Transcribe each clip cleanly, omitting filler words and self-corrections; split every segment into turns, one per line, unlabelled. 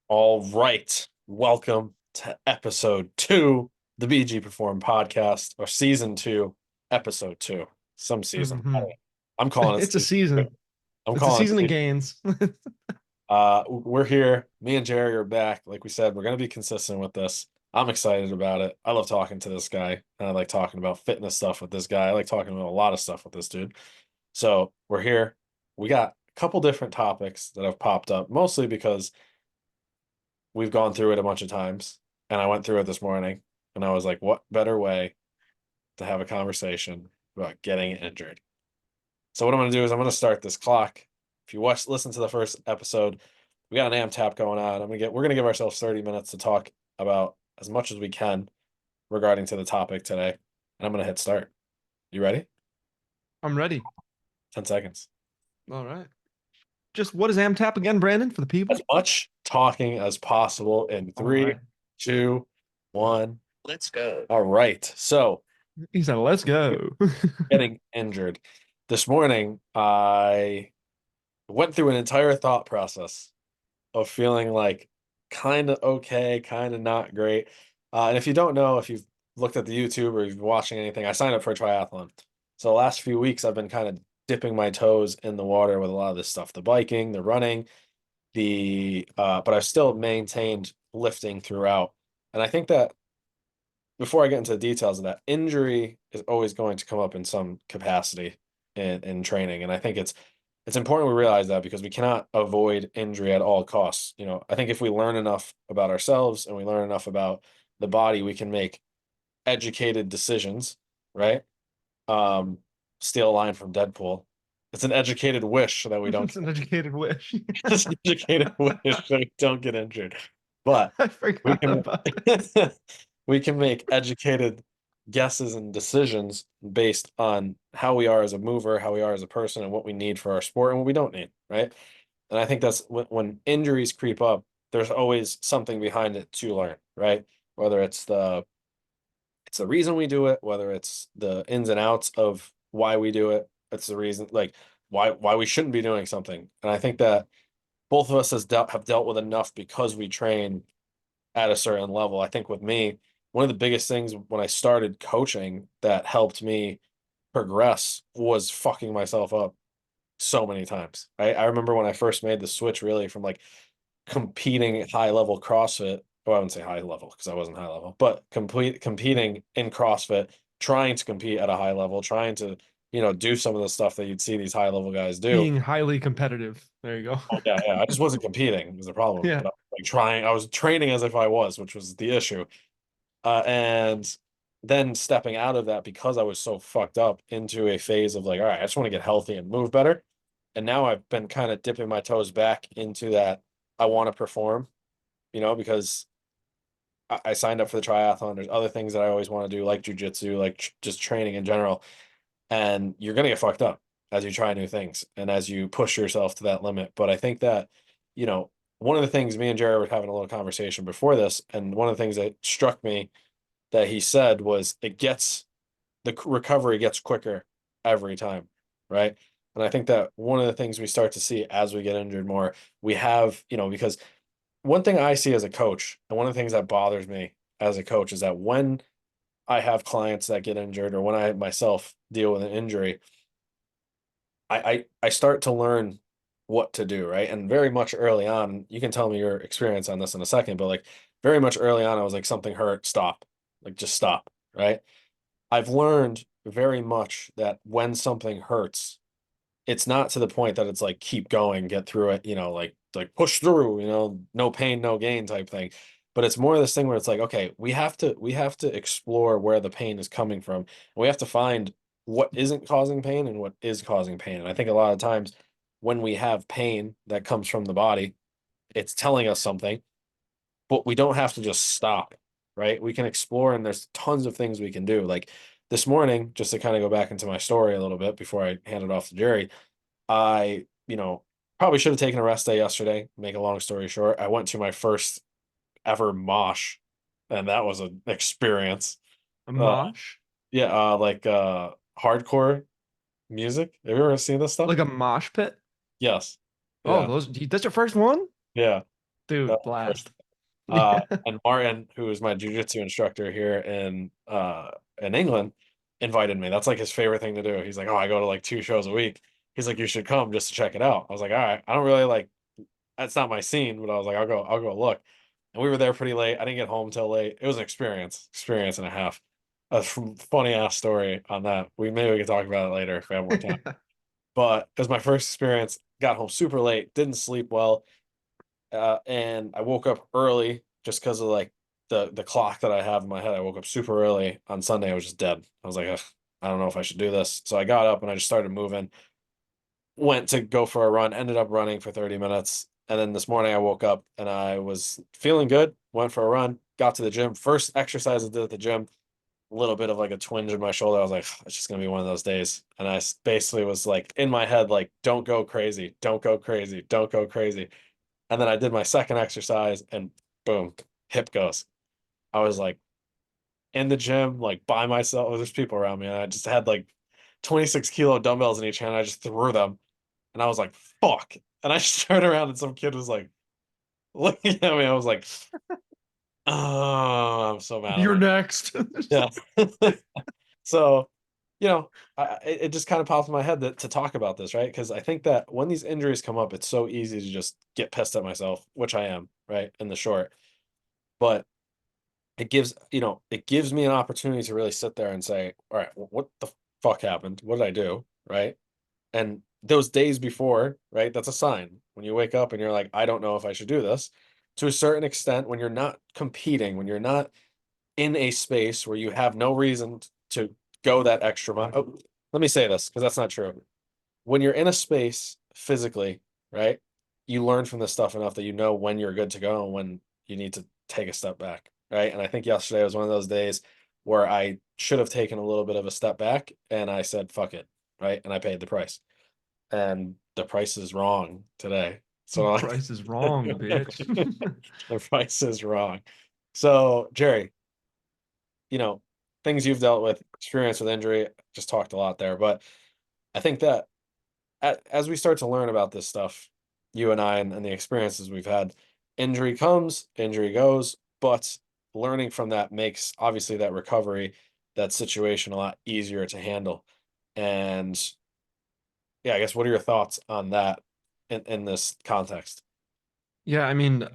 All right. Welcome to episode two, the BG Perform podcast, or season two, episode two. Some season. I don't
hmm
know. I'm calling it
It's a
season two.
season.
I'm
It's a
calling it
season of
season.
gains.
We're here. Me and Jerry are back. Like we said, we're gonna be consistent with this. I'm excited about it. I love talking to this guy. And I like talking about fitness stuff with this guy. I like talking about a lot of stuff with this dude. So we're here. We got a couple different topics that have popped up, mostly because we've gone through it a bunch of times, and I went through it this morning, and I was like, what better way to have a conversation about getting injured? So what I'm going to do is I'm going to start this clock. If you listen to the first episode, we got an AM tap going on. We're going to give ourselves 30 minutes to talk about as much as we can regarding to the topic today. And I'm going to hit start. You ready?
I'm ready.
10 seconds.
All right. Just what is AmTap again, Brandon, for the
As
people?
much talking as possible in
All
three,
right.
2, 1. Let's go. All right. So
He said, let's go.
getting injured. This morning, I went through an entire thought process of feeling like kind of okay, kind of not great. And if you don't know, if you've looked at the YouTube or you've been watching anything, I signed up for a triathlon. So the last few weeks, I've been kind of dipping my toes in the water with a lot of this stuff, the biking, the running, but I've still maintained lifting throughout. And I think that before I get into the details of that, injury is always going to come up in some capacity in training. And I think it's important we realize that because we cannot avoid injury at all costs. I think if we learn enough about ourselves and we learn enough about the body, we can make educated decisions, right? Um, Steal a line from Deadpool. It's an educated wish that we don't
It's an educated wish.
it's an educated wish that we don't get injured. But
I
we
forgot
can
about it.
we can make educated guesses and decisions based on how we are as a mover, how we are as a person, and what we need for our sport and what we don't need, right? And I think that's when injuries creep up, there's always something behind it to learn, right? Whether it's the reason we do it, whether it's the ins and outs of why we do it, it's the reason like why we shouldn't be doing something. And I think that both of us have dealt with enough because we train at a certain level. I think with me, one of the biggest things when I started coaching that helped me progress was fucking myself up so many times. I remember when I first made the switch really from like competing at high level CrossFit. Well, I wouldn't say high level because I wasn't high level, but competing in CrossFit, trying to compete at a high level, trying to, do some of the stuff that you'd see these high level guys do.
Being highly competitive. There you go.
Oh, yeah, yeah. I just wasn't competing was the problem.
Yeah.
But I was like I was training as if I was, which was the issue. And then stepping out of that because I was so fucked up into a phase of like, all right, I just want to get healthy and move better. And now I've been kind of dipping my toes back into that. I want to perform, because I signed up for the triathlon. There's other things that I always want to do, like jujitsu, like just training in general. And you're going to get fucked up as you try new things and as you push yourself to that limit. But I think that, you know, one of the things me and Jerry were having a little conversation before this, and one of the things that struck me that he said was the recovery gets quicker every time, right? And I think that one of the things we start to see as we get injured more, we have, because one thing I see as a coach, and one of the things that bothers me as a coach is that when I have clients that get injured or when I myself deal with an injury, I start to learn what to do, right? And very much early on, you can tell me your experience on this in a second, but like very much early on, I was like, something hurt, stop, like just stop, right? I've learned very much that when something hurts, it's not to the point that it's like keep going, get through it, like push through, no pain, no gain type thing. But it's more this thing where it's like, okay, we have to explore where the pain is coming from. And we have to find what isn't causing pain and what is causing pain. And I think a lot of times when we have pain that comes from the body, it's telling us something, but we don't have to just stop, right? We can explore and there's tons of things we can do. Like this morning, just to kind of go back into my story a little bit before I hand it off to Jerry, I, probably should have taken a rest day yesterday. Make a long story short, I went to my first ever mosh, and that was an experience.
A
Uh,
mosh?
yeah, like hardcore music. Have you ever seen this stuff?
Like a mosh pit?
Yes.
Oh,
Yeah,
that's your first one?
yeah. That
Dude,
was the first.
blast. Yeah.
And Martin, who is my jujitsu instructor here in England, invited me. That's like his favorite thing to do. He's like, "Oh, I go to like 2 shows a week." He's like, "You should come just to check it out." I was like, "All right." I don't really like that's not my scene, but I was like, I'll go look. And we were there pretty late. I didn't get home till late. It was an experience and a half. A funny ass story on that. We could talk about it later if we have more time. But it was my first experience. Got home super late, didn't sleep well, and I woke up early just because of like the clock that I have in my head. I woke up super early on Sunday. I was just dead. I was like, "Ugh, I don't know if I should do this." So I got up and I just started moving. Went to go for a run. Ended up running for 30 minutes. And then this morning I woke up and I was feeling good. Went for a run. Got to the gym. First exercise I did at the gym. A little bit of like a twinge in my shoulder. I was like, it's just gonna be one of those days. And basically was like in my head, like, don't go crazy, don't go crazy, don't go crazy. And then I did my second exercise and boom, hip goes. I was like in the gym, like by myself. There's people around me, and I just had like 26 kilo dumbbells in each hand. I just threw them, and I was like, fuck. And I just turned around, and some kid was like looking at me. I was like, oh, I'm so mad at
You're
my
next.
yeah. So, it just kind of popped in my head to talk about this, right? Because I think that when these injuries come up, it's so easy to just get pissed at myself, which I am, right, in the short. But it gives me an opportunity to really sit there and say, all right, what the fuck happened? What did I do? Right. And those days before, right, that's a sign when you wake up and you're like, I don't know if I should do this. To a certain extent, when you're not competing, when you're not in a space where you have no reason to go that extra mile. Oh, let me say this because that's not true. When you're in a space physically, right, you learn from this stuff enough that you know when you're good to go and when you need to take a step back, right? And I think yesterday was one of those days where I should have taken a little bit of a step back and I said, fuck it, right? And I paid the price. And the price is wrong today. So like
Price is wrong, bitch.
the price is wrong. So, Jerry, you know, things you've dealt with, experience with injury, just talked a lot there, but I think that as we start to learn about this stuff, you and I and the experiences we've had, injury comes, injury goes, but learning from that makes obviously that recovery, that situation a lot easier to handle. And yeah, I guess what are your thoughts on that in this context?
Yeah, I mean,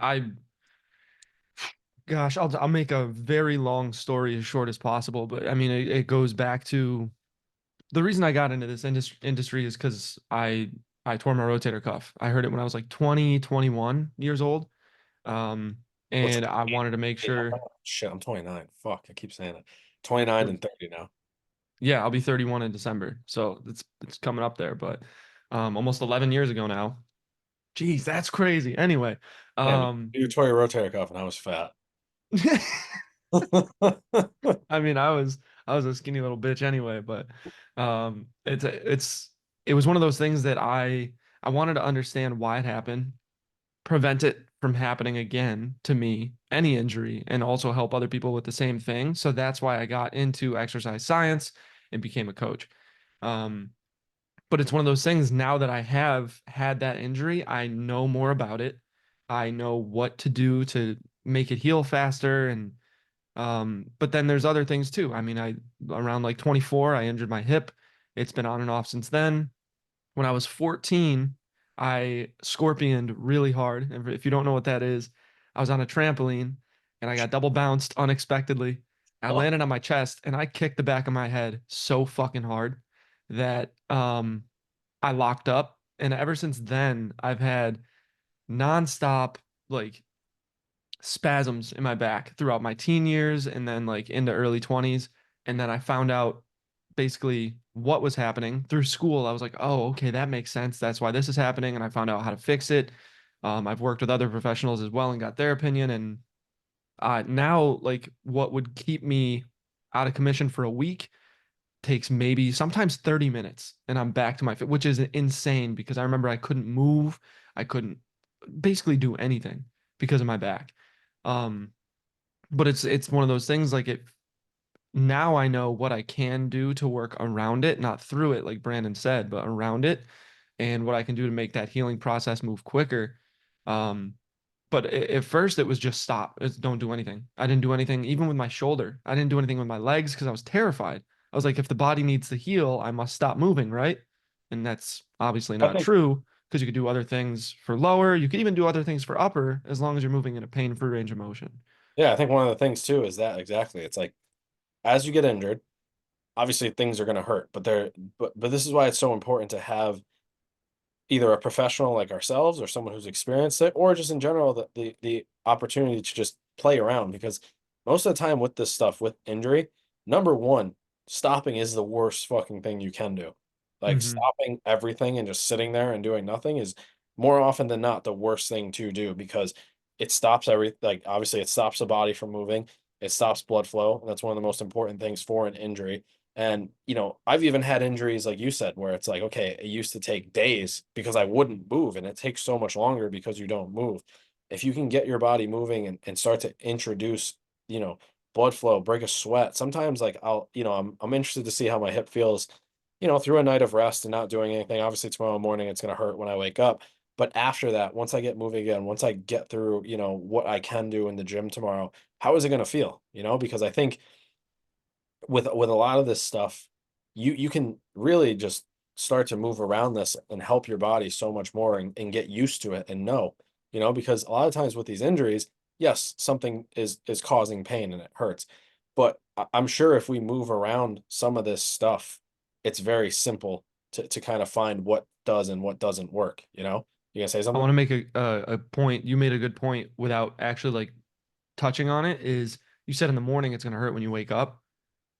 gosh, I'll make a very long story as short as possible, but I mean, it goes back to the reason I got into this industry is because I tore my rotator cuff. I heard it when I was like 20, 21 years old. Um,
What's
and I wanted to make sure,
shit, I'm 29. Fuck, I keep saying it. 29 and 30 now.
yeah, I'll be 31 in December. So it's coming up there, but almost 11 years ago now. Jeez, that's crazy. Anyway,
Damn,
um
you tore your rotator cuff and I was fat.
I mean, I was a skinny little bitch anyway, but it was one of those things that I wanted to understand why it happened, prevent it from happening again to me, any injury, and also help other people with the same thing. So that's why I got into exercise science and became a coach. Um, but it's one of those things now that I have had that injury, I know more about it. I know what to do to make it heal faster and but then there's other things too. I mean, I around like 24, I injured my hip. It's been on and off since then. When I was 14, I scorpioned really hard. And if you don't know what that is, I was on a trampoline and I got double bounced unexpectedly. I
Oh,
landed on my chest and I kicked the back of my head so fucking hard that I locked up. And ever since then, I've had nonstop like spasms in my back throughout my teen years and then like into early 20s. And then I found out basically what was happening through school. I was like, oh, okay, that makes sense. That's why this is happening. And I found out how to fix it. I've worked with other professionals as well and got their opinion. And now, like, what would keep me out of commission for a week takes maybe sometimes 30 minutes and I'm back to my fit, which is insane because I remember I couldn't move. I couldn't basically do anything because of my back. Um, but it's one of those things like it now I know what I can do to work around it, not through it, like Brandon said, but around it. and what I can do to make that healing process move quicker. Um, but at first, it was just stop. It's don't do anything. I didn't do anything, even with my shoulder. I didn't do anything with my legs because I was terrified. I was like, if the body needs to heal, I must stop moving, right? And that's obviously
I
not
think,
true because you could do other things for lower. You could even do other things for upper as long as you're moving in a pain-free range of motion.
yeah, I think one of the things too is that exactly. It's like as you get injured, obviously things are going to hurt, but this is why it's so important to have either a professional like ourselves or someone who's experienced it, or just in general the opportunity to just play around because most of the time with this stuff with injury, number one, stopping is the worst fucking thing you can do. Like
Hmm.
stopping everything and just sitting there and doing nothing is more often than not the worst thing to do because it stops like obviously it stops the body from moving, it stops blood flow, and that's one of the most important things for an injury. And, I've even had injuries, like you said, where it's like, okay, it used to take days because I wouldn't move, and it takes so much longer because you don't move. If you can get your body moving and start to introduce, you know, blood flow, break a sweat, sometimes like I'm interested to see how my hip feels, through a night of rest and not doing anything. Obviously, tomorrow morning it's gonna hurt when I wake up. But after that, once I get moving again, once I get through, what I can do in the gym tomorrow, how is it gonna feel? Because I think with a lot of this stuff, you can really just start to move around this and help your body so much more and get used to it and know, because a lot of times with these injuries, yes, something is causing pain and it hurts. But I'm sure if we move around some of this stuff, it's very simple to kind of find what does and what doesn't work, you know? You gonna say
I
something?
want to make a point. You made a good point without actually like touching on it. Is you said in the morning it's gonna hurt when you wake up.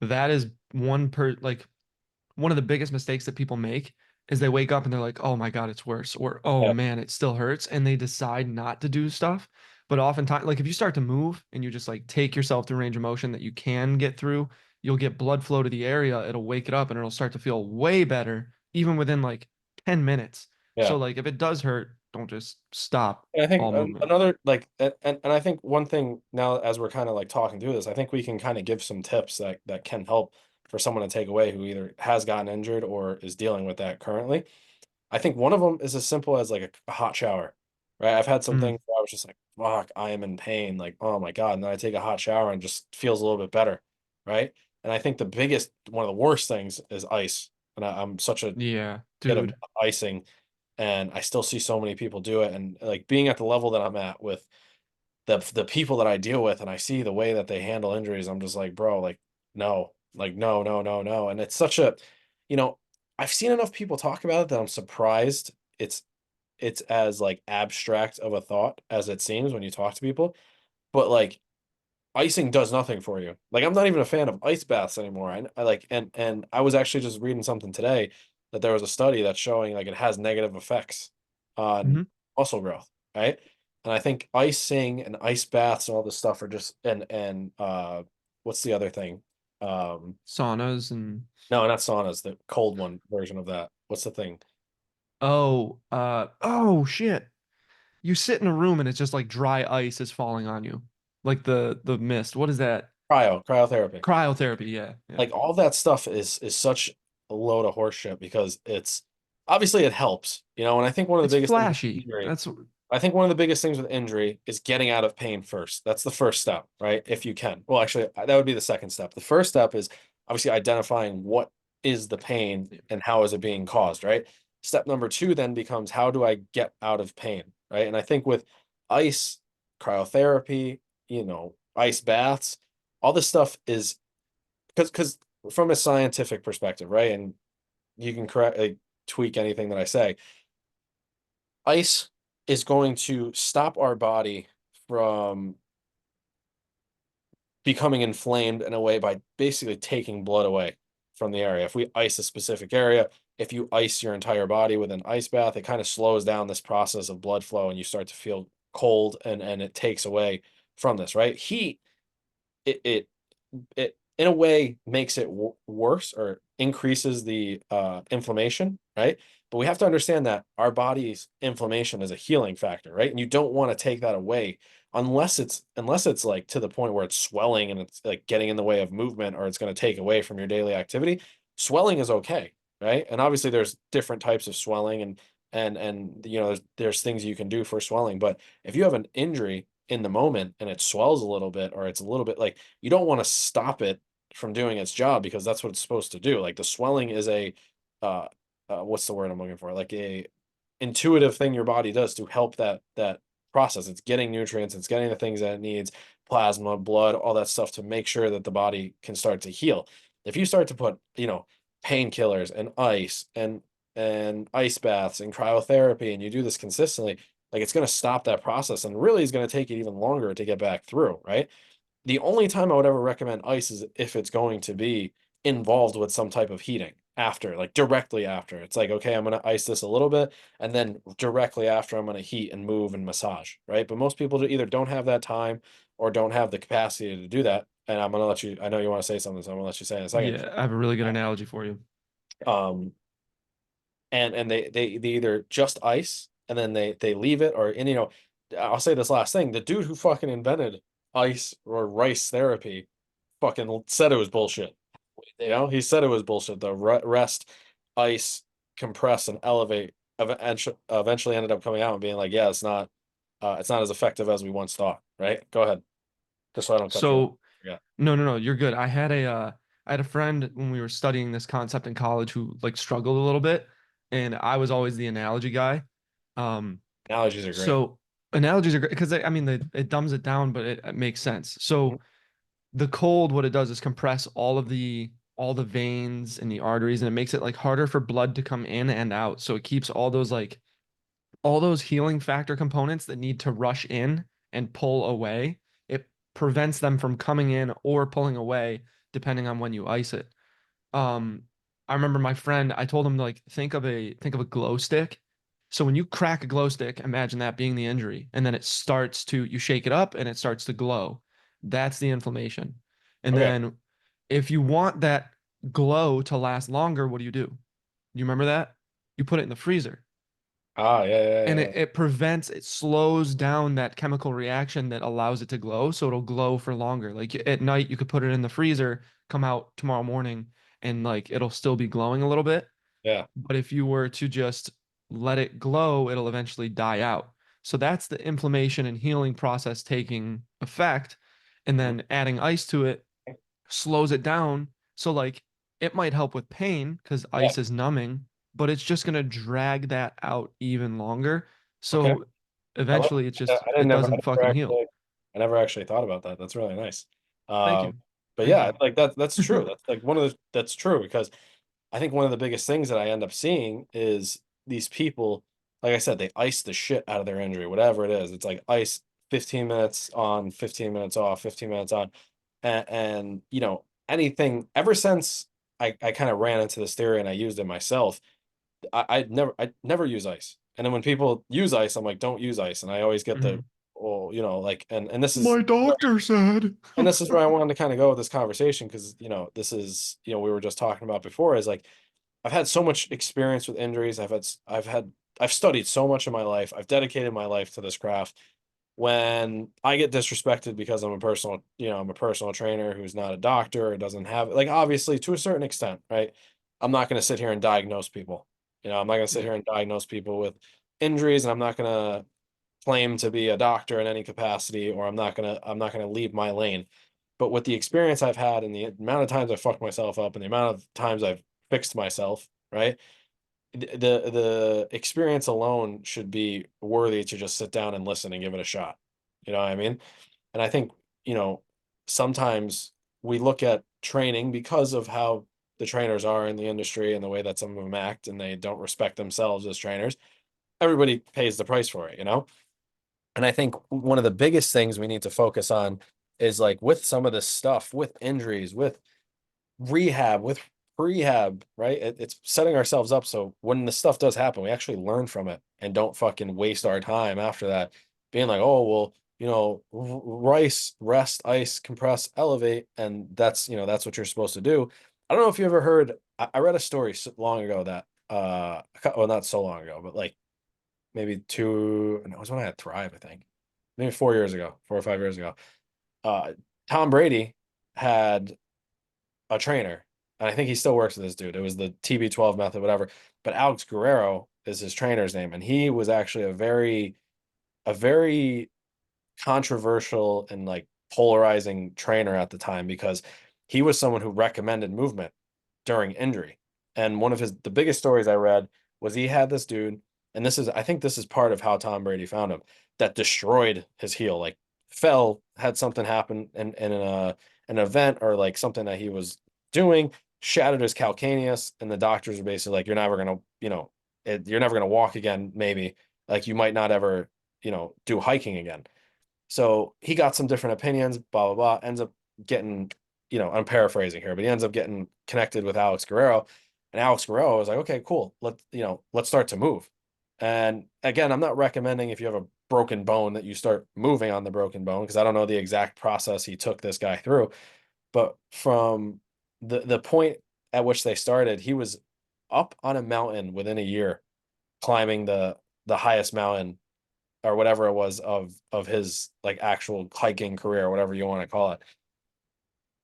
That is one of the biggest mistakes that people make is they wake up and they're like, oh my God, it's worse, or oh
Yeah.
man, it still hurts, and they decide not to do stuff. But oftentimes, like if you start to move and you just like take yourself through range of motion that you can get through, you'll get blood flow to the area, it'll wake it up and it'll start to feel way better, even within like 10 minutes.
Yeah.
So like if it does hurt, don't just stop
And I think
all movement.
another like and I think one thing now as we're kind of like talking through this, I think we can kind of give some tips that can help for someone to take away who either has gotten injured or is dealing with that currently. I think one of them is as simple as like a hot shower, right? I've had some
Mm,
things where I was just like, fuck, I am in pain, like, oh my God. And then I take a hot shower and just feels a little bit better, right? And I think one of the worst things is ice. And I'm such a
yeah,
kid of
dude.
icing, and I still see so many people do it. And like being at the level that I'm at with the people that I deal with, and I see the way that they handle injuries, I'm just like, bro, like no, no, no, no. And it's such a, you know, I've seen enough people talk about it that I'm surprised it's as like abstract of a thought as it seems when you talk to people. But like icing does nothing for you. Like I'm not even a fan of ice baths anymore. I like and I was actually just reading something today that there was a study that's showing like it has negative effects on
Hmm.
muscle growth, right? And I think icing and ice baths and all this stuff are just and what's the other thing?
Saunas and
No, not saunas, the cold one version of that. What's the thing?
oh shit. You sit in a room and it's just like dry ice is falling on you. Like the mist. What is that?
Cryotherapy.
Cryotherapy, yeah. Yeah.
Like all that stuff is such a load of horseshit because it's obviously it helps, and I think one of the
It's
biggest things with
flashy.
injury,
That's
I think one of the biggest things with injury is getting out of pain first. That's the first step, right? If you can. Well, actually, that would be the second step. The first step is obviously identifying what is the pain and how is it being caused, right? Step number two then becomes how do I get out of pain, right? And I think with ice, cryotherapy, ice baths, all this stuff is because from a scientific perspective, right? And you can correct tweak anything that I say. Ice is going to stop our body from becoming inflamed in a way by basically taking blood away from the area. If we ice a specific area, if you ice your entire body with an ice bath, it kind of slows down this process of blood flow and you start to feel cold and it takes away from this, right? Heat, it it in a way makes it worse or increases the inflammation, right? But we have to understand that our body's inflammation is a healing factor, right? And you don't want to take that away unless it's like to the point where it's swelling and it's like getting in the way of movement or it's going to take away from your daily activity. Swelling is okay. right? And obviously there's different types of swelling and you know there's things you can do for swelling, but if you have an injury in the moment and it swells a little bit or it's a little bit like you don't want to stop it from doing its job because that's what it's supposed to do. Like the swelling is a uh, what's the word I'm looking for? Like a intuitive thing your body does to help that process. It's getting nutrients, it's getting the things that it needs, plasma, blood, all that stuff to make sure that the body can start to heal. If you start to put, you know, painkillers and ice and ice baths and cryotherapy and you do this consistently, like it's going to stop that process and really is going to take it even longer to get back through, right? The only time I would ever recommend ice is if it's going to be involved with some type of heating after, like directly after. It's like, okay, I'm going to ice this a little bit, and then directly after, I'm going to heat and move and massage, right? But most people either don't have that time or don't have the capacity to do that. And I'm going to let you, I know you want to say something, so I'm going to let you say in a second.
Yeah, I have a really good analogy for you.
Um, and they either just ice and then they leave it or and you know I'll say this last thing, the dude who fucking invented ice or rice therapy fucking said it was bullshit. You know, he said it was bullshit. The rest, ice, compress, and elevate eventually ended up coming out and being like, yeah, it's not as effective as we once thought. Right? Go ahead, just so I don't cut you off.
So
Yeah,
no, no, no, you're good. I had a friend when we were studying this concept in college who like struggled a little bit, and I was always the analogy guy. Um,
analogies are great.
so analogies are great because I mean it dumbs it down, but it makes sense.
Mhm.
So the cold, what it does is compress all the veins and the arteries, and it makes it like harder for blood to come in and out. So it keeps all those healing factor components that need to rush in and pull away. It prevents them from coming in or pulling away, depending on when you ice it. Um, I remember my friend, I told him to like think of a glow stick. So when you crack a glow stick, imagine that being the injury, and then it starts to you shake it up and it starts to glow. That's the inflammation. And
Okay.
then if you want that glow to last longer, what do? You remember that? You put it in the freezer
Ah, yeah, yeah,
and
yeah,
it slows down that chemical reaction that allows it to glow, so it'll glow for longer. Like at night, you could put it in the freezer, come out tomorrow morning, and like it'll still be glowing a little bit.
yeah.
But if you were to just let it glow, it'll eventually die out. So that's the inflammation and healing process taking effect, and
Mhm.
then adding ice to it slows it down. So like it might help with pain because
Yeah.
ice is numbing, but it's just gonna drag that out even longer.
Okay.
So
I love
eventually
I
it doesn't
never
fucking heal.
actually I never actually thought about that. That's really nice.
Thank
Um,
you.
but
Thank
yeah,
you.
like that's true. That's like one of the that's true because I think one of the biggest things that I end up seeing is these people, like I said, they ice the shit out of their injury, whatever it is. It's like ice 15 minutes on, 15 minutes off, 15 minutes on. And you know, anything ever since I kind of ran into this theory and I used it myself, I never use ice. And then when people use ice, I'm like, don't use ice. And I always get the,
Mhm.
oh, you know, like, and this is
My doctor said.
and this is where I wanted to kind of go with this conversation because you know this is you know we were just talking about before is like I've had so much experience with injuries. I've studied so much in my life. I've dedicated my life to this craft. When I get disrespected because I'm a personal, you know, I'm a personal trainer who's not a doctor or doesn't have like obviously to a certain extent, right? I'm not going to sit here and diagnose people. You know, I'm not going to sit
Yeah.
here and diagnose people with injuries, and I'm not going to claim to be a doctor in any capacity, or I'm not gonna leave my lane. But with the experience I've had and the amount of times I fucked myself up and the amount of times I've fixed myself, right? The experience alone should be worthy to just sit down and listen and give it a shot. You know what I mean? And I think, you know, sometimes we look at training because of how the trainers are in the industry and the way that some of them act and they don't respect themselves as trainers. Everybody pays the price for it, you know? And I think one of the biggest things we need to focus on is like with some of this stuff, with injuries, with rehab, with prehab, right? It's setting ourselves up so when the stuff does happen, we actually learn from it and don't fucking waste our time after that being like, oh, well, you know, rice, rest, ice, compress, elevate. And that's, you know, that's what you're supposed to do. I don't know if you ever heard, I read a story long ago that, well, not so long ago, but like maybe two, and it was when I had Thrive, I think. Maybe 4 years ago, 4 or 5 years ago. Uh, Tom Brady had a trainer, and I think he still works with this dude. It was the TB12 method, whatever. But Alex Guerrero is his trainer's name, and he was actually a very controversial and like polarizing trainer at the time because he was someone who recommended movement during injury. And one of the biggest stories I read was he had this dude, and I think this is part of how Tom Brady found him, that destroyed his heel, like fell, had something happen in an event or like something that he was doing, shattered his calcaneus, and the doctors were basically like, you're never gonna, you're never gonna walk again, maybe. Like you might not ever, do hiking again. So he got some different opinions, blah, blah, blah, ends up getting, I'm paraphrasing here, but he ends up getting connected with Alex Guerrero. And Alex Guerrero was like, okay, cool. Let's start to move. And again, I'm not recommending if you have a broken bone that you start moving on the broken bone, because I don't know the exact process he took this guy through. But from the point at which they started, he was up on a mountain within a year, climbing the highest mountain or whatever it was of his like actual hiking career, whatever you want to call it.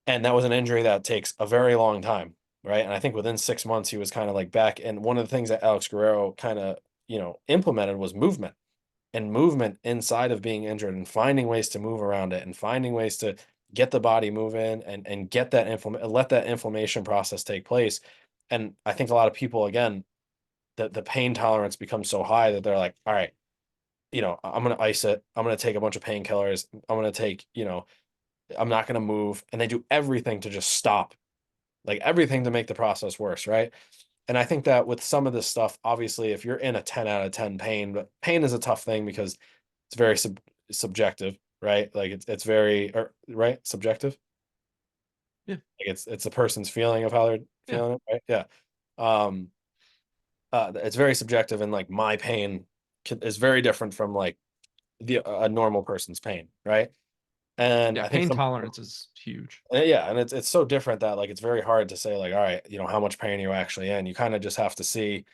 And that was an injury that takes a very long time, right? And I think within 6 months he was kind of like back. And one of the things that Alex Guerrero kind of, implemented was movement, and movement inside of being injured, and finding ways to move around it, and finding ways to get the body moving and get that let that inflammation process take place. And I think a lot of people, again, the pain tolerance becomes so high that they're like, all right, I'm going to ice it. I'm going to take a bunch of painkillers. I'm going to take, I'm not going to move. And they do everything to just stop, like everything to make the process worse. Right. And I think that with some of this stuff, obviously, if you're in a 10 out of 10 pain, but pain is a tough thing because it's very subjective, right? Like it's very, right? Subjective.
Yeah.
Like it's the person's feeling of how they're
Yeah.
feeling it, right? Yeah. Um, it's very subjective, and like my pain is very different from like a normal person's pain, right? And
Yeah.
I think
Pain
some,
tolerance is huge.
yeah, and it's so different that like it's very hard to say like, all right, how much pain are you actually in? You kind of just have to see,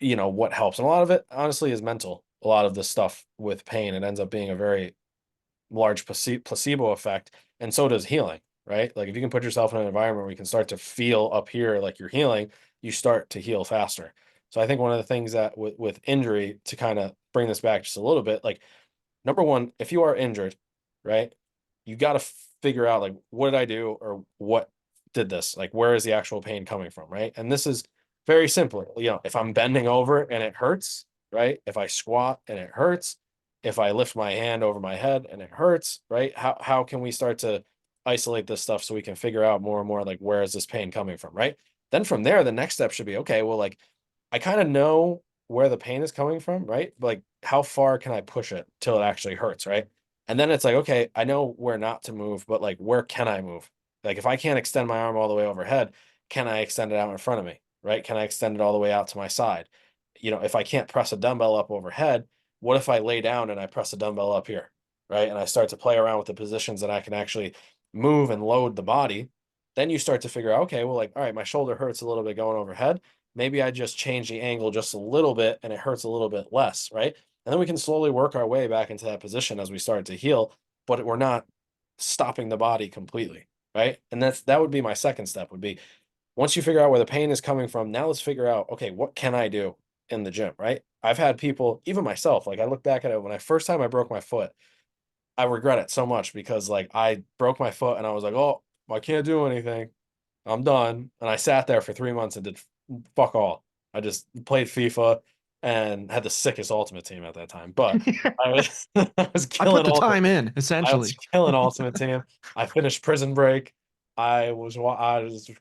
what helps. And a lot of it honestly is mental. A lot of the stuff with pain, it ends up being a very large placebo effect, and so does healing, right? Like if you can put yourself in an environment where you can start to feel up here like you're healing, you start to heal faster. So I think one of the things that with injury, to kind of bring this back just a little bit, like number one, if you are injured, right, you got to figure out like, what did I do, or what did this? Like, where is the actual pain coming from, right? And this is very simple. If I'm bending over and it hurts, right? If I squat and it hurts, if I lift my hand over my head and it hurts, right? How can we start to isolate this stuff so we can figure out more and more like, where is this pain coming from, right? Then from there, the next step should be, okay, well, like I kind of know where the pain is coming from, right? Like, how far can I push it till it actually hurts, right? And then it's like, okay, I know where not to move, but like, where can I move? Like, if I can't extend my arm all the way overhead, can I extend it out in front of me, right? Can I extend it all the way out to my side? If I can't press a dumbbell up overhead, what if I lay down and I press a dumbbell up here, right? And I start to play around with the positions that I can actually move and load the body. Then you start to figure out, okay, well, like, all right, my shoulder hurts a little bit going overhead. Maybe I just change the angle just a little bit and it hurts a little bit less, right? And then we can slowly work our way back into that position as we start to heal, but we're not stopping the body completely, right? And that would be my second step, would be, once you figure out where the pain is coming from, now let's figure out, okay, what can I do in the gym, right? I've had people, even myself, like I look back at it when I first time I broke my foot, I regret it so much because like I broke my foot and I was like, oh, I can't do anything. I'm done. And I sat there for 3 months and did fuck all. I just played FIFA and had the sickest ultimate team at that time. But I was I was
I put
killing
the
ultimate.
time in,
I was
essentially.
killing ultimate team. I finished Prison Break. I was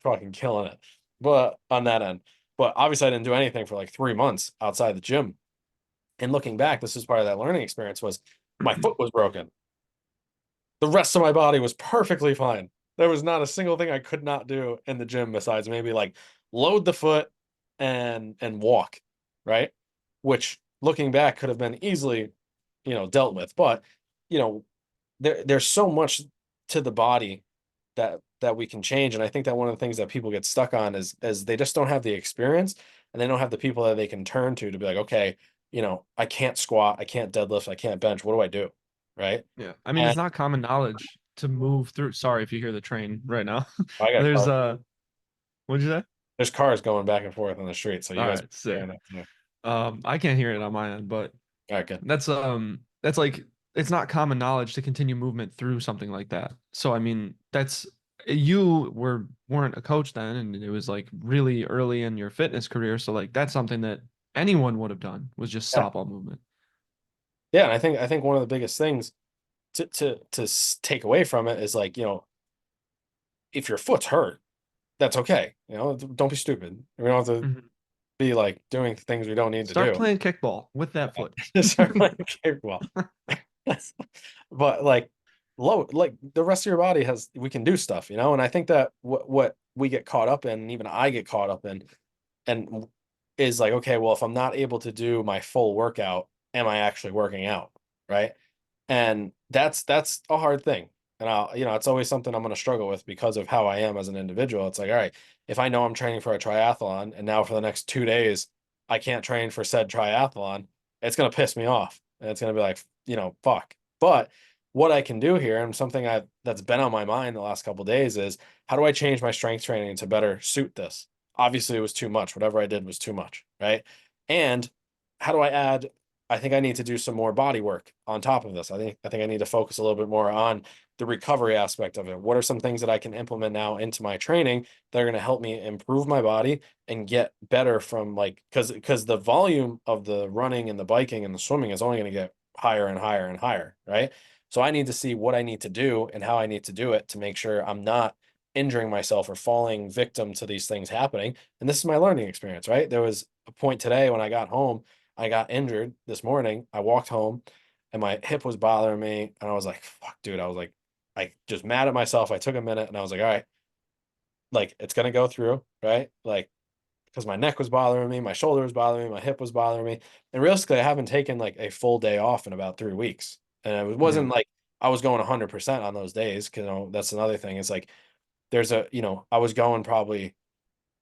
fucking killing it. But on that end. But obviously I didn't do anything for like 3 months outside the gym. And looking back, this was part of that learning experience, was my foot was broken. The rest of my body was perfectly fine. There was not a single thing I could not do in the gym besides maybe like load the foot and walk, right? Which looking back could have been easily, dealt with. But, you know, there's so much to the body that we can change. And I think that one of the things that people get stuck on is they just don't have the experience, and they don't have the people that they can turn to be like, okay, I can't squat, I can't deadlift, I can't bench. What do I do? Right.
Yeah. I mean,
And
it's not common knowledge to move through. Sorry if you hear the train right now.
I got
There's
car.
What'd you say?
There's cars going back and forth on the street, so you
All
guys
right,
are
sick.
hearing that too.
I can't hear it on my end, but
All right, good.
that's like it's not common knowledge to continue movement through something like that. So I mean, that's you weren't a coach then, and it was like really early in your fitness career. So like that's something that anyone would have done was just
Yeah,
stop all movement.
yeah, and I think one of the biggest things take away from it is like, if your foot's hurt, that's okay. Don't be stupid. We don't have to
Mhm.
be like doing things we don't need to
Start
do.
playing kickball with that foot.
Start playing kickball. But like like the rest of your body we can do stuff, and I think that what we get caught up in, and even I get caught up in, and is like, okay, well, if I'm not able to do my full workout, am I actually working out? Right. And that's a hard thing. And it's always something I'm going to struggle with because of how I am as an individual. It's like, all right, if I know I'm training for a triathlon and now for the next 2 days, I can't train for said triathlon, it's going to piss me off. And it's going to be like, fuck. But what I can do here, and something that's been on my mind the last couple of days, is how do I change my strength training to better suit this? Obviously, it was too much. Whatever I did was too much, right? And how do I add? I think I need to do some more body work on top of this. I think I need to focus a little bit more on the recovery aspect of it. What are some things that I can implement now into my training that are going to help me improve my body and get better from, like, because the volume of the running and the biking and the swimming is only going to get higher and higher and higher, right? So I need to see what I need to do and how I need to do it to make sure I'm not injuring myself or falling victim to these things happening. And this is my learning experience, right? There was a point today when I got home, I got injured this morning. I walked home and my hip was bothering me. And I was like, fuck, dude. I was like just mad at myself. I took a minute and I was like, all right, like it's gonna go through, right? Like, because my neck was bothering me, my shoulder was bothering me, my hip was bothering me. And realistically, I haven't taken like a full day off in about 3 weeks. And it
Yeah.
wasn't like I was going 100% on those days. Cause that's another thing. It's like I was going probably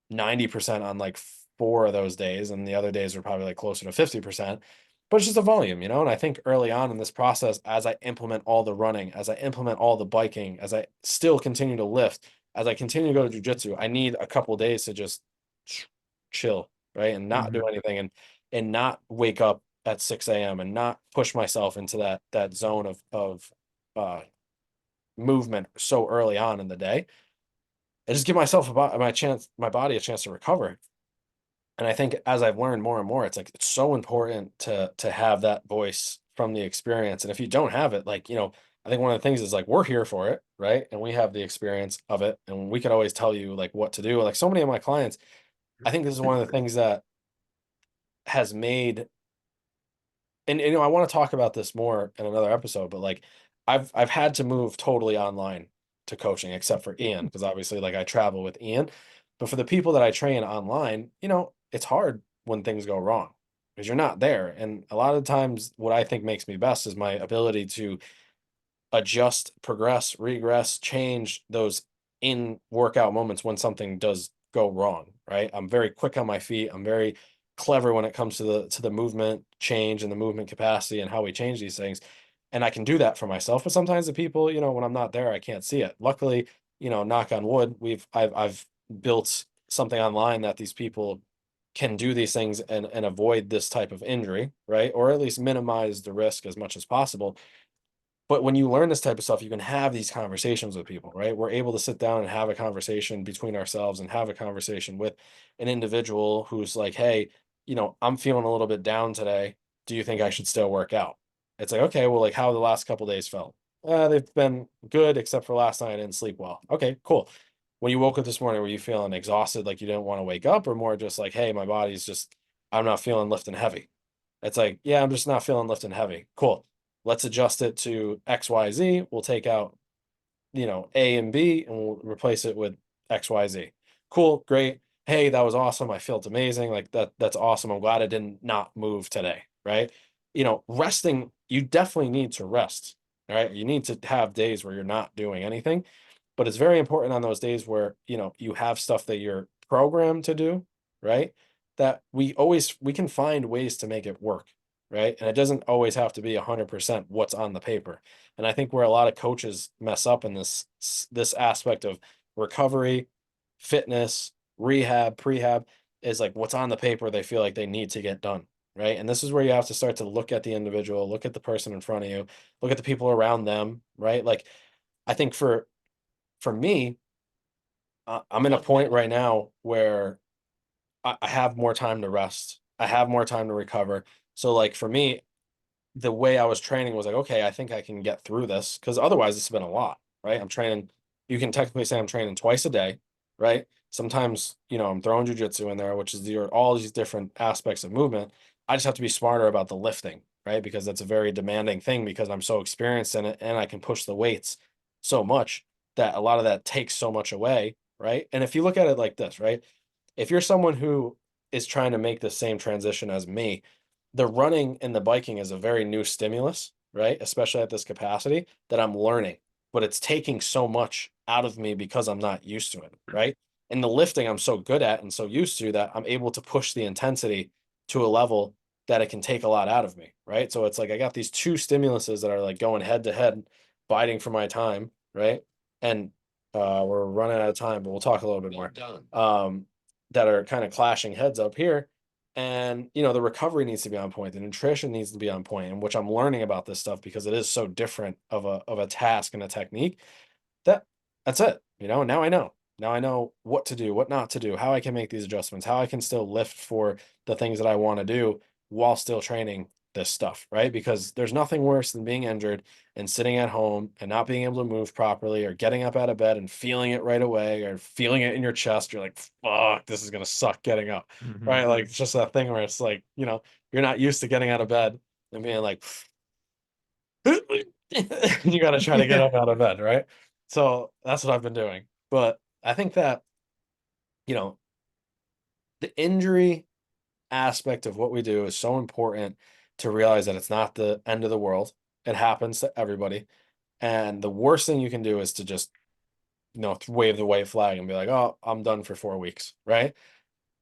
90% on like 4 of those days, and the other days were probably like closer to 50%. But it's just a volume, and I think early on in this process, as I implement all the running, as I implement all the biking, as I still continue to lift, as I continue to go to jujitsu, I need a couple days to just chill, right? And not
Hmm.
do anything, and not wake up at 6 a.m. and not push myself into that zone of uh movement so early on in the day. I just give myself my body a chance to recover. And I think as I've learned more and more, it's like it's so important to have that voice from the experience. And if you don't have it, like, I think one of the things is like we're here for it, right? And we have the experience of it, and we could always tell you like what to do. Like so many of my clients, I think this is one of the things that has made, and I want to talk about this more in another episode, but like I've had to move totally online to coaching, except for Ian, because obviously like I travel with Ian. But for the people that I train online, it's hard when things go wrong because you're not there. And a lot of times what I think makes me best is my ability to adjust, progress, regress, change those in workout moments when something does go wrong, right? I'm very quick on my feet. I'm very clever when it comes to the movement change and the movement capacity and how we change these things. And I can do that for myself, but sometimes the people, when I'm not there, I can't see it. Luckily, knock on wood, I've built something online that these people can do these things and avoid this type of injury, right? Or at least minimize the risk as much as possible. But when you learn this type of stuff, you can have these conversations with people, right? We're able to sit down and have a conversation between ourselves and have a conversation with an individual who's like, hey, I'm feeling a little bit down today. Do you think I should still work out? It's like, okay, well, like how the last couple days felt. They've been good, except for last night I didn't sleep well. Okay, cool. When you woke up this morning, were you feeling exhausted, like you didn't want to wake up, or more just like, hey, my body's just, I'm not feeling lifting heavy? It's like, yeah, I'm just not feeling lifting heavy. Cool. Let's adjust it to XYZ. We'll take out, A and B and we'll replace it with XYZ. Cool, great. Hey, that was awesome. I felt amazing. Like that's awesome. I'm glad I didn't not move today, right? Resting, you definitely need to rest. All right. You need to have days where you're not doing anything, but it's very important on those days where, you have stuff that you're programmed to do, right? That we can find ways to make it work, right? And it doesn't always have to be 100% what's on the paper. And I think where a lot of coaches mess up in this aspect of recovery, fitness, rehab, prehab is like what's on the paper they feel like they need to get done, right? And this is where you have to start to look at the individual, look at the person in front of you, look at the people around them, right? Like I think for me, I'm in a point right now where I have more time to rest. I have more time to recover. So like for me, the way I was training was like, okay, I think I can get through this because otherwise it's been a lot, right? I'm training, you can technically say I'm training twice a day, right? Sometimes, I'm throwing jujitsu in there, which is all these different aspects of movement. I just have to be smarter about the lifting, right? Because that's a very demanding thing because I'm so experienced in it and I can push the weights so much that a lot of that takes so much away, right? And if you look at it like this, right? If you're someone who is trying to make the same transition as me, the running and the biking is a very new stimulus, right? Especially at this capacity that I'm learning, but it's taking so much out of me because I'm not used to it, right? And the lifting I'm so good at and so used to that I'm able to push the intensity to a level that it can take a lot out of me, right? So it's like I got these two stimuluses that are like going head to head, fighting for my time, right? And we're running out of time, but we'll talk a little bit more. That are kind of clashing heads up here, and the recovery needs to be on point, the nutrition needs to be on point, and which I'm learning about this stuff because it is so different of a task and a technique that that's it. Now I know what to do, what not to do, how I can make these adjustments, how I can still lift for the things that I want to do while still training this stuff, right? Because there's nothing worse than being injured and sitting at home and not being able to move properly or getting up out of bed and feeling it right away or feeling it in your chest. You're like, fuck, this is gonna suck getting up.
Hmm.
Right. Like it's just that thing where it's like, you're not used to getting out of bed and being like, you got to try to get
Yeah.
up out of bed, right? So that's what I've been doing. But I think that, you know, the injury aspect of what we do is so important to realize that it's not the end of the world. It happens to everybody. And the worst thing you can do is to just, wave the white flag and be like, oh, I'm done for 4 weeks, right?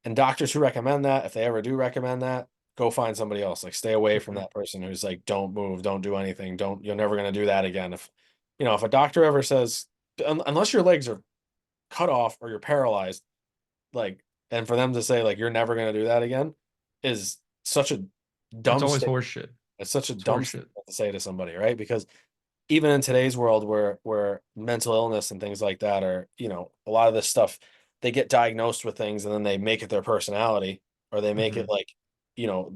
And doctors who recommend that, if they ever do recommend that, go find somebody else. Like stay away from
Mhm.
that person who's like, don't move, don't do anything, you're never going to do that again. If a doctor ever says, unless your legs are cut off or you're paralyzed, like, and for them to say like, you're never going to do that again is such a
It's
dumb
always
statement.
horseshit.
It's such a
It's
dumb
horseshit.
statement to say to somebody, right? Because even in today's world where mental illness and things like that are, a lot of this stuff, they get diagnosed with things and then they make it their personality or they make it
Hmm.
like,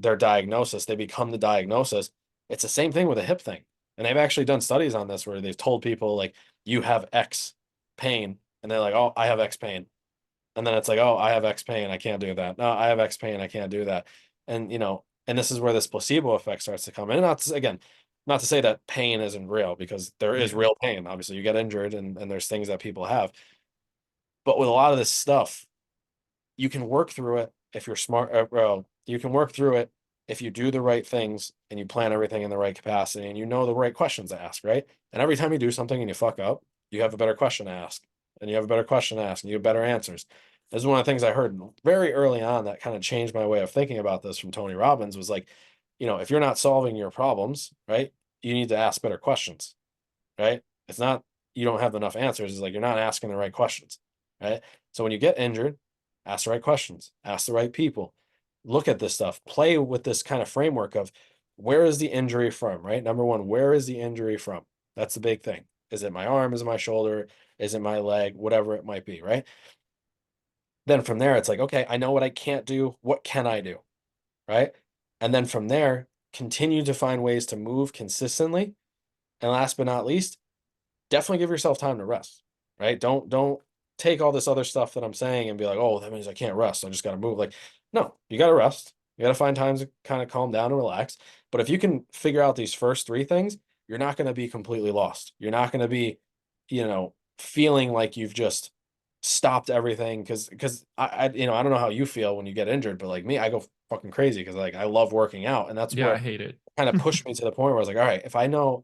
their diagnosis, they become the diagnosis. It's the same thing with a hip thing. And they've actually done studies on this where they've told people like you have X pain and they're like, "Oh, I have X pain." And then it's like, "Oh, I have X pain, I can't do that. No, I have X pain, I can't do that." And and this is where this placebo effect starts to come in. And again, not to say that pain isn't real because there is
Yeah.
real pain. Obviously, you get injured and there's things that people have. But with a lot of this stuff, you can work through it if you're smart. Well, you can work through it if you do the right things and you plan everything in the right capacity and you know the right questions to ask, right? And every time you do something and you fuck up, you have a better question to ask, and you have a better question to ask, and you have better answers. This is one of the things I heard very early on that kind of changed my way of thinking about this from Tony Robbins was like, if you're not solving your problems, right, you need to ask better questions, right? It's not you don't have enough answers. It's like you're not asking the right questions, right? So when you get injured, ask the right questions, ask the right people, look at this stuff, play with this kind of framework of where is the injury from, right? Number one, where is the injury from? That's the big thing. Is it my arm? Is it my shoulder? Is it my leg? Whatever it might be, right? Then from there, it's like, okay, I know what I can't do. What can I do? Right. And then from there, continue to find ways to move consistently. And last but not least, definitely give yourself time to rest, right? Don't take all this other stuff that I'm saying and be like, "Oh, that means I can't rest. I just got to move." Like, no, you got to rest. You got to find times to kind of calm down and relax. But if you can figure out these first three things, you're not going to be completely lost. You're not going to be, feeling like you've just stopped everything because I don't know how you feel when you get injured, but like me, I go fucking crazy because like I love working out, and that's
Yeah,
where
I hate it.
kind of pushed me to the point where I was like, all right, if I know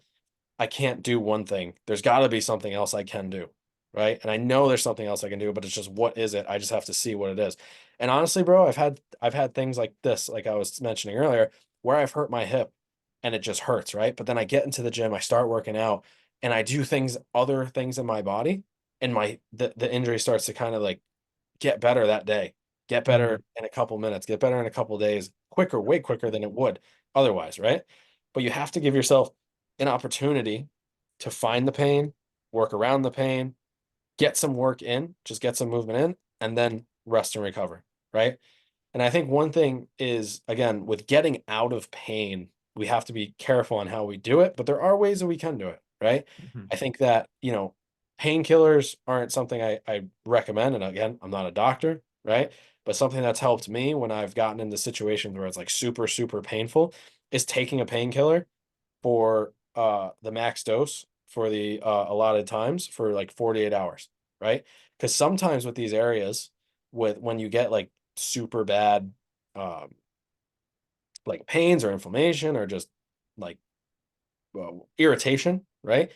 I can't do one thing. There's got to be something else I can do, right? And I know there's something else I can do, but it's just what is it? I just have to see what it is. And honestly, bro, I've had things like this, like I was mentioning earlier, where I've hurt my hip and it just hurts, right? But then I get into the gym, I start working out, and I do other things in my body, and the injury starts to kind of like get better that day, get better
Mhm.
in a couple minutes, get better in a couple days, quicker, way quicker than it would otherwise, right? But you have to give yourself an opportunity to find the pain, work around the pain, get some work in, just get some movement in, and then rest and recover, right? And I think one thing is, again, with getting out of pain, we have to be careful on how we do it, but there are ways that we can do it, right?
Mhm.
I think that, painkillers aren't something I recommend. And again, I'm not a doctor, right? But something that's helped me when I've gotten into situations where it's like super, super painful is taking a painkiller for the max dose for the allotted times for like 48 hours, right? Because sometimes with these areas, with when you get like super bad um like pains or inflammation or just like irritation, right?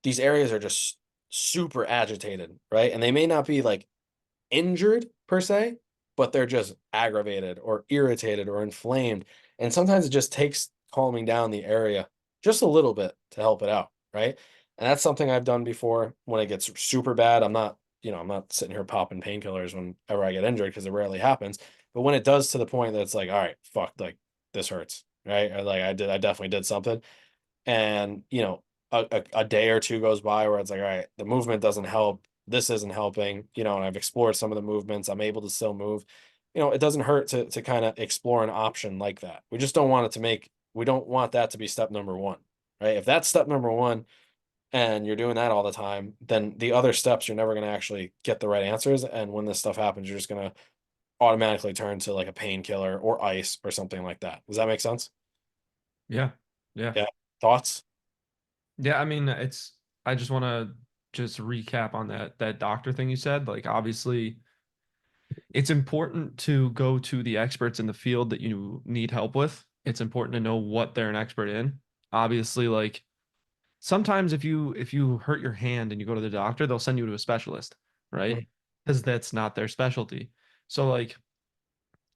These areas are just super agitated, right? And they may not be like injured per se, but they're just aggravated or irritated or inflamed. And sometimes it just takes calming down the area just a little bit to help it out, right? And that's something I've done before when it gets super bad. I'm not sitting here popping painkillers whenever I get injured because it rarely happens. But when it does to the point that it's like, all right, fuck, like this hurts, right? Or like I definitely did something. And, a day or two goes by where it's like, all right, the movement doesn't help. This isn't helping, and I've explored some of the movements. I'm able to still move. It doesn't hurt to kind of explore an option like that. We don't want that to be step number one, right? If that's step number one and you're doing that all the time, then the other steps, you're never going to actually get the right answers. And when this stuff happens, you're just going to automatically turn to like a painkiller or ice or something like that. Does that make sense?
Yeah. Yeah.
Yeah. Thoughts?
Yeah, I mean, I just want to just recap on that doctor thing you said. Like obviously it's important to go to the experts in the field that you need help with. It's important to know what they're an expert in. Obviously, like sometimes if you hurt your hand and you go to the doctor, they'll send you to a specialist, right? Because that's not their specialty. So like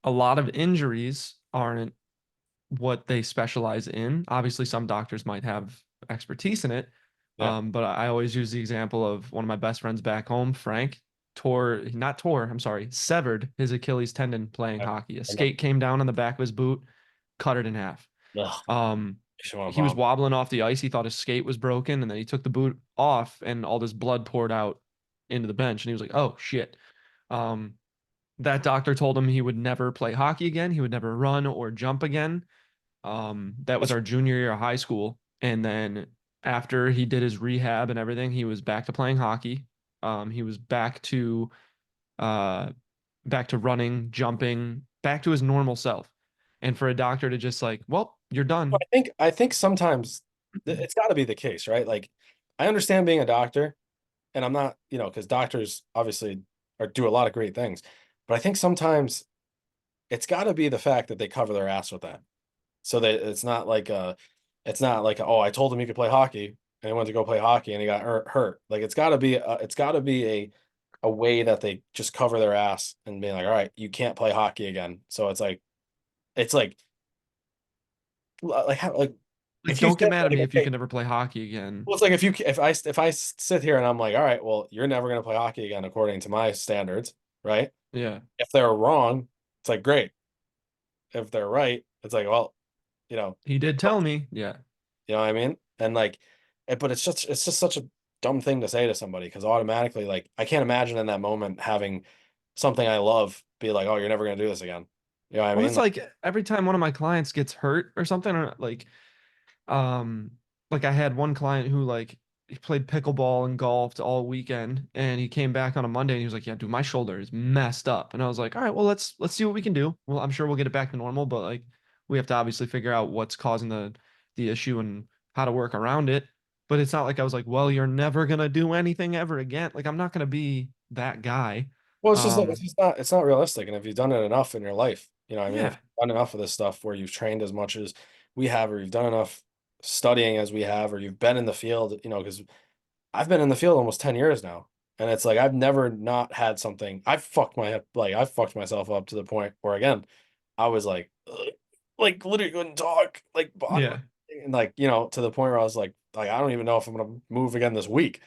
a lot of injuries aren't what they specialize in. Obviously, some doctors might have expertise in it.
Yeah.
But I always use the example of one of my best friends back home, Frank, I'm sorry, severed his Achilles tendon playing
I
hockey. A
I know.
skate came down on the back of his boot, cut it in half.
Ugh,
Um,
makes you wanna
he was
vomit.
wobbling off the ice. He thought his skate was broken, and then he took the boot off, and all this blood poured out into the bench. And he was like, "Oh shit." Um, that doctor told him he would never play hockey again. He would never run or jump again. That was
That's
our junior year of high school. And then after he did his rehab and everything, he was back to playing hockey. He was uh back to running, jumping, back to his normal self. And for a doctor to just like, well, you're
But
done.
I think sometimes it's got to be the case, right? Like, I understand being a doctor, and I'm not, because doctors obviously do a lot of great things, but I think sometimes it's got to be the fact that they cover their ass with that, so that it's not like oh, I told him he could play hockey, and he went to go play hockey, and he got hurt. Like it's got to be a way that they just cover their ass and be like, all right, you can't play hockey again. So it's like how like
Like,
if you
don't get
said
mad at
like,
me if you
okay,
can never play hockey again.
well, it's like if I sit here and I'm like, all right, well, you're never gonna play hockey again according to my standards, right?
Yeah.
If they're wrong, it's like great. If they're right, it's like, well, you know,
He did tell me. Yeah.
you know what I mean? And like, but it's just such a dumb thing to say to somebody because automatically, like, I can't imagine in that moment having something I love be like, oh, you're never gonna do this again. You know what I
Well,
mean?
it's like every time one of my clients gets hurt or something, or um, like I had one client who like he played pickleball and golfed all weekend, and he came back on a Monday and he was like, "Yeah, dude, my shoulder is messed up." And I was like, "All right, well, let's see what we can do. Well, I'm sure we'll get it back to normal, but like we have to obviously figure out what's causing the issue and how to work around it." But it's not like I was like, "Well, you're never gonna do anything ever again." Like I'm not gonna be that guy.
Well,
Um,
it's not realistic. And if you've done it enough in your life, I mean, if
yeah,
you've done enough of this stuff where you've trained as much as we have, or you've done enough studying as we have, or you've been in the field, because I've been in the field almost 10 years now. And it's like I've never not had something. I've fucked myself up to the point where again, I was like, ugh, like literally couldn't talk, like body,
yeah,
and like, to the point where I was like I don't even know if I'm gonna move again this week.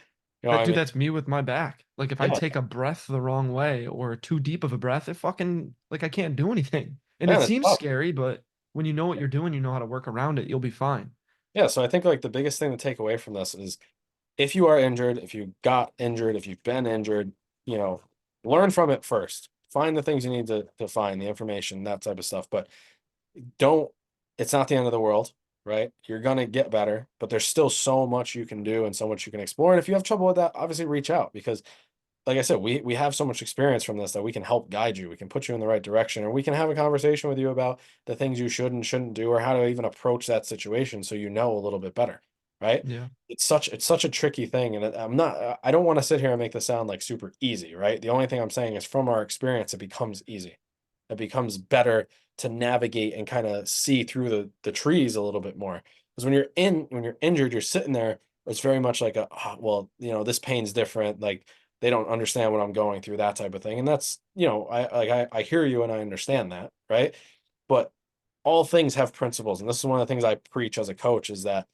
You know what
That
I
dude,
mean?
that's me with my back. Like if I
Yeah,
take a breath the wrong way or too deep of a breath, it fucking like I can't do anything. And it
man, it's
seems
tough.
scary, but when you know what you're doing, you know how to work around it, you'll be fine.
Yeah, so I think like the biggest thing to take away from this is if you are injured, if you got injured, if you've been injured, you know, learn from it first. Find the things you need to find, the information, that type of stuff. But don't, it's not the end of the world, right? You're gonna get better, but there's still so much you can do and so much you can explore. And if you have trouble with that, obviously reach out because like I said, we have so much experience from this that we can help guide you. We can put you in the right direction, or we can have a conversation with you about the things you should and shouldn't do, or how to even approach that situation so you know a little bit better, right?
Yeah.
It's such a tricky thing, and I'm not. I don't want to sit here and make this sound like super easy, right? The only thing I'm saying is from our experience, it becomes easy. It becomes better to navigate and kind of see through the trees a little bit more. Because when you're injured, you're sitting there. It's very much like a well, this pain's different. Like they don't understand what I'm going through, that type of thing. And that's, I hear you and I understand that, right? But all things have principles. And this is one of the things I preach as a coach is that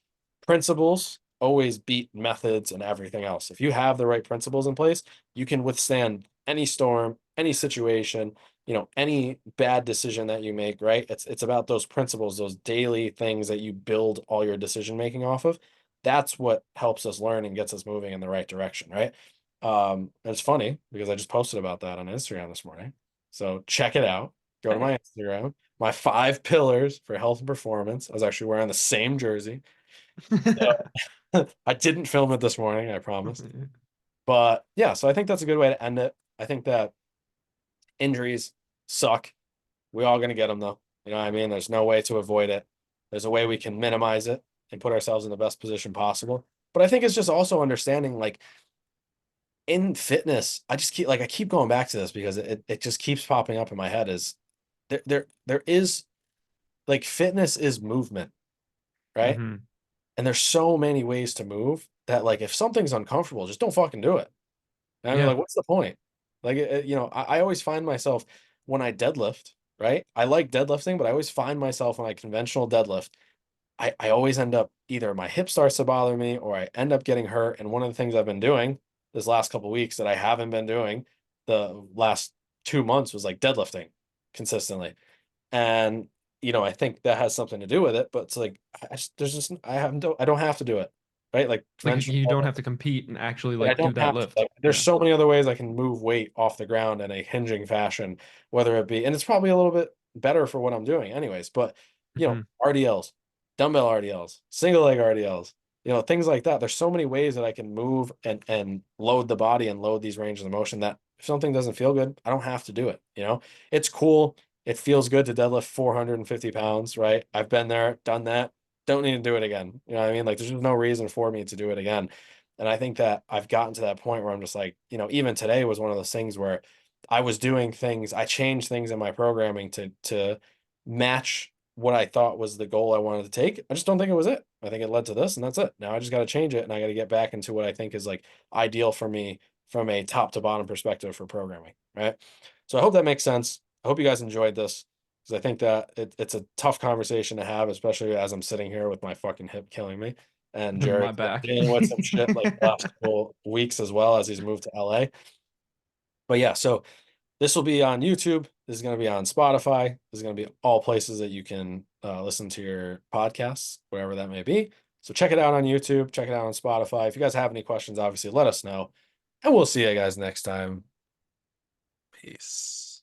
principles always beat methods and everything else. If you have the right principles in place, you can withstand any storm, any situation, any bad decision that you make, right? It's about those principles, those daily things that you build all your decision making off of. That's what helps us learn and gets us moving in the right direction, right? It's funny because I just posted about that on Instagram this morning. So check it out. Go to my Instagram. My 5 pillars for health and performance. I was actually wearing the same jersey. So I didn't film it this morning, I promise. But yeah, so I think that's a good way to end it. I think that injuries suck. We all gonna get them though. You know what I mean? There's no way to avoid it. There's a way we can minimize it and put ourselves in the best position possible. But I think it's just also understanding like in fitness, I keep going back to this because it just keeps popping up in my head is there is like fitness is movement, right?
Hmm.
And there's so many ways to move that like if something's uncomfortable, just don't fucking do it. And I mean,
Yeah.
like, what's the point? Like, I always find myself when I deadlift, right? I like deadlifting, but I always find myself when I conventional deadlift, I always end up either my hip starts to bother me or I end up getting hurt. And one of the things I've been doing this last couple of weeks that I haven't been doing the last 2 months was like deadlifting consistently. And I think that has something to do with it, but it's like I don't have to do it, right? Like
Like
conventional
you don't
deadlift,
have to compete and actually
like, I
like do
don't
that
have to.
lift.
Like, there's
Yeah.
so many other ways I can move weight off the ground in a hinging fashion, whether it be, and it's probably a little bit better for what I'm doing, anyways. But
Hmm.
RDLs, dumbbell RDLs, single leg RDLs, things like that. There's so many ways that I can move and load the body and load these ranges of motion that if something doesn't feel good, I don't have to do it. It's cool. It feels good to deadlift 450 pounds, right? I've been there, done that. Don't need to do it again. You know what I mean? Like, there's just no reason for me to do it again. And I think that I've gotten to that point where I'm just like, even today was one of those things where I was doing things, I changed things in my programming to match what I thought was the goal I wanted to take. I just don't think it was it. I think it led to this and that's it. Now I just got to change it and I got to get back into what I think is like ideal for me from a top to bottom perspective for programming, right? So I hope that makes sense. I hope you guys enjoyed this because I think that it's a tough conversation to have, especially as I'm sitting here with my fucking hip killing me and
My
Jared's
back.
dealing with some shit like the last couple weeks as well as he's moved to LA. But yeah, so this will be on YouTube. This is going to be on Spotify. This is going to be all places that you can listen to your podcasts, wherever that may be. So check it out on YouTube. Check it out on Spotify. If you guys have any questions, obviously let us know. And we'll see you guys next time. Peace.